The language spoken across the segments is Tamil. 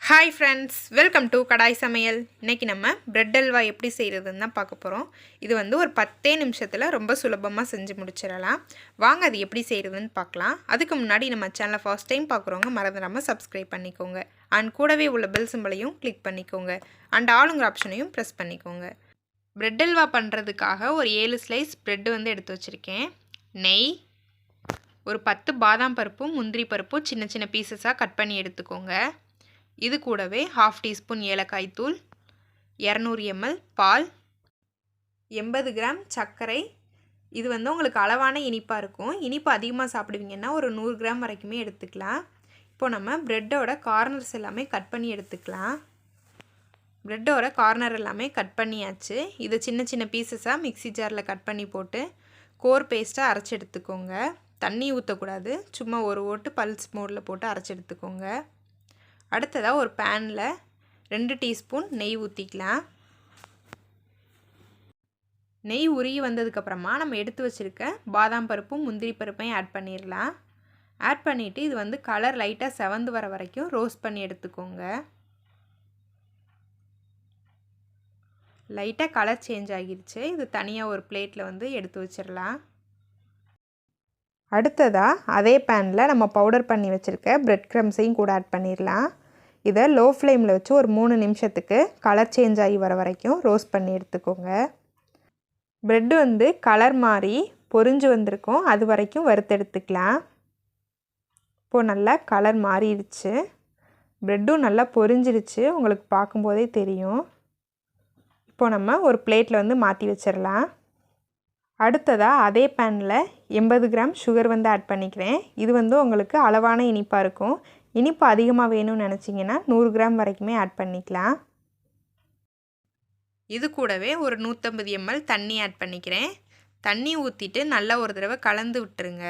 ஹாய் ஃப்ரெண்ட்ஸ், வெல்கம் டு கடாய் சமையல். இன்றைக்கி நம்ம பிரெட் அல்வா எப்படி செய்கிறதுன்னு தான் பார்க்க போகிறோம். இது வந்து ஒரு 10 நிமிஷத்தில் ரொம்ப சுலபமாக செஞ்சு முடிச்சிடலாம். வாங்க அது எப்படி செய்கிறதுன்னு பார்க்கலாம். அதுக்கு முன்னாடி நம்ம சேனலை ஃபர்ஸ்ட் டைம் பார்க்குறவங்க மறந்துடாமல் சப்ஸ்கிரைப் பண்ணிக்கோங்க. அண்ட் கூடவே உள்ள பெல் சிம்பளையும் கிளிக் பண்ணிக்கோங்க. அண்ட் ஆளுங்கிற ஆப்ஷனையும் ப்ரெஸ் பண்ணிக்கோங்க. பிரெட் அல்வா பண்ணுறதுக்காக ஒரு 7 ஸ்லைஸ் பிரெட் வந்து எடுத்து வச்சுருக்கேன். நெய், ஒரு 10 பாதாம் பருப்பும் முந்திரி பருப்பும் சின்ன சின்ன பீசஸாக கட் பண்ணி எடுத்துக்கோங்க. இது கூடவே 1/2 டீஸ்பூன் ஏலக்காய் தூள், 200 ml பால், 80 கிராம் சர்க்கரை. இது வந்து உங்களுக்கு அளவான இனிப்பாக இருக்கும். இனிப்பு அதிகமாக சாப்பிடுவீங்கன்னா ஒரு 100 கிராம் வரைக்குமே எடுத்துக்கலாம். இப்போ நம்ம ப்ரெட்டோட கார்னர்ஸ் எல்லாமே கட் பண்ணி எடுத்துக்கலாம். ப்ரெட்டோட கார்னர் எல்லாமே கட் பண்ணியாச்சு. இதை சின்ன சின்ன பீசஸாக மிக்ஸி ஜாரில் கட் பண்ணி போட்டு கோர் பேஸ்ட்டாக அரைச்சி எடுத்துக்கோங்க. தண்ணி ஊற்றக்கூடாது, சும்மா ஒரு ஓட்டு பல்ஸ் மோடில் போட்டு அரைச்சி எடுத்துக்கோங்க. அடுத்ததாக ஒரு பேனில் 2 டீஸ்பூன் நெய் ஊற்றிக்கலாம். நெய் உருகி வந்ததுக்கப்புறமா நம்ம எடுத்து வச்சுருக்க பாதாம் பருப்பும் முந்திரி பருப்பையும் ஆட் பண்ணிடலாம். ஆட் பண்ணிவிட்டு இது வந்து கலர் லைட்டாக செவந்து வர வரைக்கும் ரோஸ்ட் பண்ணி எடுத்துக்கோங்க. லைட்டாக கலர் சேஞ்ச் ஆகிருச்சு. இது தனியாக ஒரு பிளேட்டில் வந்து எடுத்து வச்சிடலாம். அடுத்ததாக அதே பேனில் நம்ம பவுடர் பண்ணி வச்சுருக்க பிரெட் க்ரம்ஸையும் கூட ஆட் பண்ணிடலாம். இதை லோ ஃப்ளேமில் வச்சு ஒரு 3 நிமிஷத்துக்கு கலர் சேஞ்ச் ஆகி வர வரைக்கும் ரோஸ்ட் பண்ணி எடுத்துக்கோங்க. ப்ரெட்டு வந்து கலர் மாறி பொரிஞ்சு வந்திருக்கும், அது வரைக்கும் வறுத்தெடுத்துக்கலாம். இப்போது நல்லா கலர் மாறிடுச்சு, ப்ரெட்டும் நல்லா பொரிஞ்சிருச்சு, உங்களுக்கு பார்க்கும்போதே தெரியும். இப்போது நம்ம ஒரு பிளேட்டில் வந்து மாற்றி வச்சிடலாம். அடுத்ததாக அதே பேனில் 80 கிராம் சுகர் வந்து ஆட் பண்ணிக்கிறேன். இது வந்து உங்களுக்கு அளவான இனிப்பாக இருக்கும். இனிப்பு அதிகமாக வேணும்னு நினச்சிங்கன்னா 100 கிராம் வரைக்குமே ஆட் பண்ணிக்கலாம். இது கூடவே ஒரு 150 ml தண்ணி ஆட் பண்ணிக்கிறேன். தண்ணி ஊற்றிட்டு நல்லா ஒரு தடவை கலந்து விட்டுருங்க.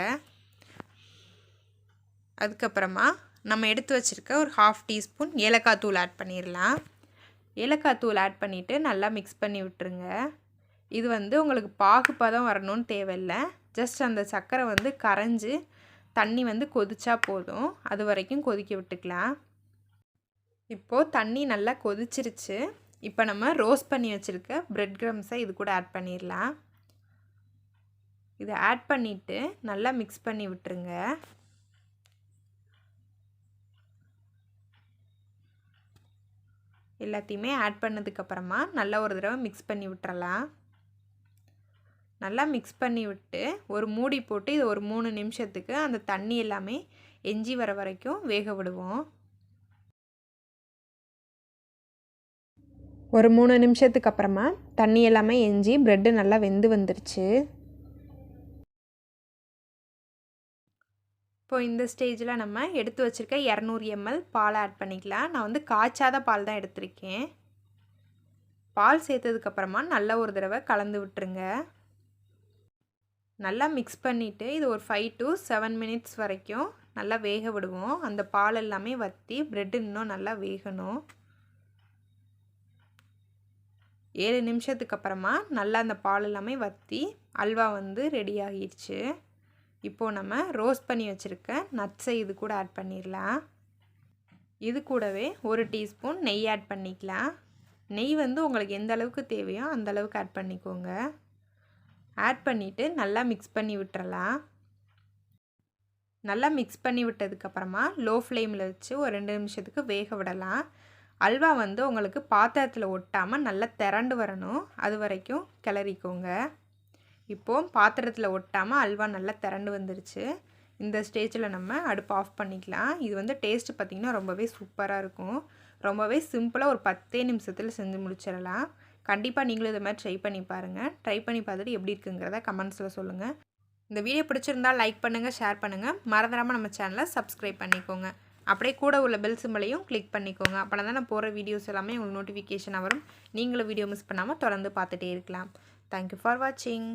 அதுக்கப்புறமா நம்ம எடுத்து வச்சுருக்க ஒரு 1/2 டீஸ்பூன் ஏலக்காய் தூள் ஆட் பண்ணிடலாம். ஏலக்காய் தூள் ஆட் பண்ணிவிட்டு நல்லா மிக்ஸ் பண்ணி விட்டுருங்க. இது வந்து உங்களுக்கு பாகுப்பதம் வரணும்னு தேவையில்லை, ஜஸ்ட் அந்த சர்க்கரை வந்து கரைஞ்சி தண்ணி வந்து கொதிச்சா போதும். அது வரைக்கும் கொதிக்க விட்டுக்கலாம். இப்போது தண்ணி நல்லா கொதிச்சிருச்சு. இப்போ நம்ம ரோஸ்ட் பண்ணி வச்சுருக்க பிரெட் க்ரம்ஸை இது கூட ஆட் பண்ணிடலாம். இதை ஆட் பண்ணிவிட்டு நல்லா மிக்ஸ் பண்ணி விட்டுருங்க. எல்லாத்தையுமே ஆட் பண்ணதுக்கப்புறமா நல்லா ஒரு தடவை மிக்ஸ் பண்ணி விட்டுறலாம். நல்லா மிக்ஸ் பண்ணி விட்டு ஒரு மூடி போட்டு இது ஒரு 3 நிமிஷத்துக்கு அந்த தண்ணி எல்லாமே எஞ்சி வர வரைக்கும் வேக விடுவோம். ஒரு 3 நிமிஷத்துக்கு அப்புறமா தண்ணி எல்லாமே எஞ்சி ப்ரெட்டு நல்லா வெந்து வந்துருச்சு. இப்போ இந்த ஸ்டேஜில் நம்ம எடுத்து வச்சுருக்க 200 ml பால் ஆட் பண்ணிக்கலாம். நான் வந்து காய்ச்சாத பால் தான் எடுத்திருக்கேன். பால் சேர்த்ததுக்கப்புறமா நல்லா ஒரு தடவை கலந்து விட்டுருங்க. நல்லா மிக்ஸ் பண்ணிவிட்டு இது ஒரு 5 to 7 மினிட்ஸ் வரைக்கும் நல்லா வேக விடுவோம். அந்த பால் எல்லாமே வற்றி ப்ரெட்டு இன்னும் நல்லா வேகணும். 7 நிமிஷத்துக்கு அப்புறமா நல்லா அந்த பால் எல்லாமே வற்றி அல்வா வந்து ரெடி ஆகிடுச்சு. இப்போது நம்ம ரோஸ்ட் பண்ணி வச்சுருக்க நட்ஸை இது கூட ஆட் பண்ணிடலாம். இது கூடவே ஒரு டீஸ்பூன் நெய் ஆட் பண்ணிக்கலாம். நெய் வந்து உங்களுக்கு எந்த அளவுக்கு தேவையோ அந்த அளவுக்கு ஆட் பண்ணிக்கோங்க. ஆட் பண்ணிவிட்டு நல்லா மிக்ஸ் பண்ணி விட்டுறலாம். நல்லா மிக்ஸ் பண்ணி விட்டதுக்கப்புறமா லோ ஃப்ளேமில் வச்சு ஒரு 2 நிமிஷத்துக்கு வேக விடலாம். அல்வா வந்து உங்களுக்கு பாத்திரத்தில் ஒட்டாமல் நல்லா திரண்டு வரணும், அது வரைக்கும் கிளறிக்கோங்க. இப்போது பாத்திரத்தில் ஒட்டாமல் அல்வா நல்லா திரண்டு வந்துருச்சு. இந்த ஸ்டேஜில் நம்ம அடுப்பு ஆஃப் பண்ணிக்கலாம். இது வந்து டேஸ்ட்டு பார்த்திங்கன்னா ரொம்பவே சூப்பராக இருக்கும். ரொம்பவே சிம்பிளாக ஒரு 10 நிமிஷத்தில் செஞ்சு முடிச்சிடலாம். கண்டிப்பாக நீங்களும் இது மாதிரி ட்ரை பண்ணி பாருங்கள். ட்ரை பண்ணி பார்த்துட்டு எப்படி இருக்குங்கிறத கமெண்ட்ஸில் சொல்லுங்கள். இந்த வீடியோ பிடிச்சிருந்தால் லைக் பண்ணுங்கள், ஷேர் பண்ணுங்கள். மறந்துடாமல் நம்ம சேனலை சப்ஸ்கிரைப் பண்ணிக்கோங்க. அப்படியே கூட உள்ள பெல் சிம்பளையும் கிளிக் பண்ணிக்கோங்க. அப்போ தான் நான் போகிற வீடியோஸ் எல்லாமே உங்களுக்கு நோட்டிஃபிகேஷனாக வரும். நீங்களும் வீடியோ மிஸ் பண்ணாமல் தொடர்ந்து பார்த்துட்டே இருக்கலாம். தேங்க்யூ ஃபார் வாட்சிங்.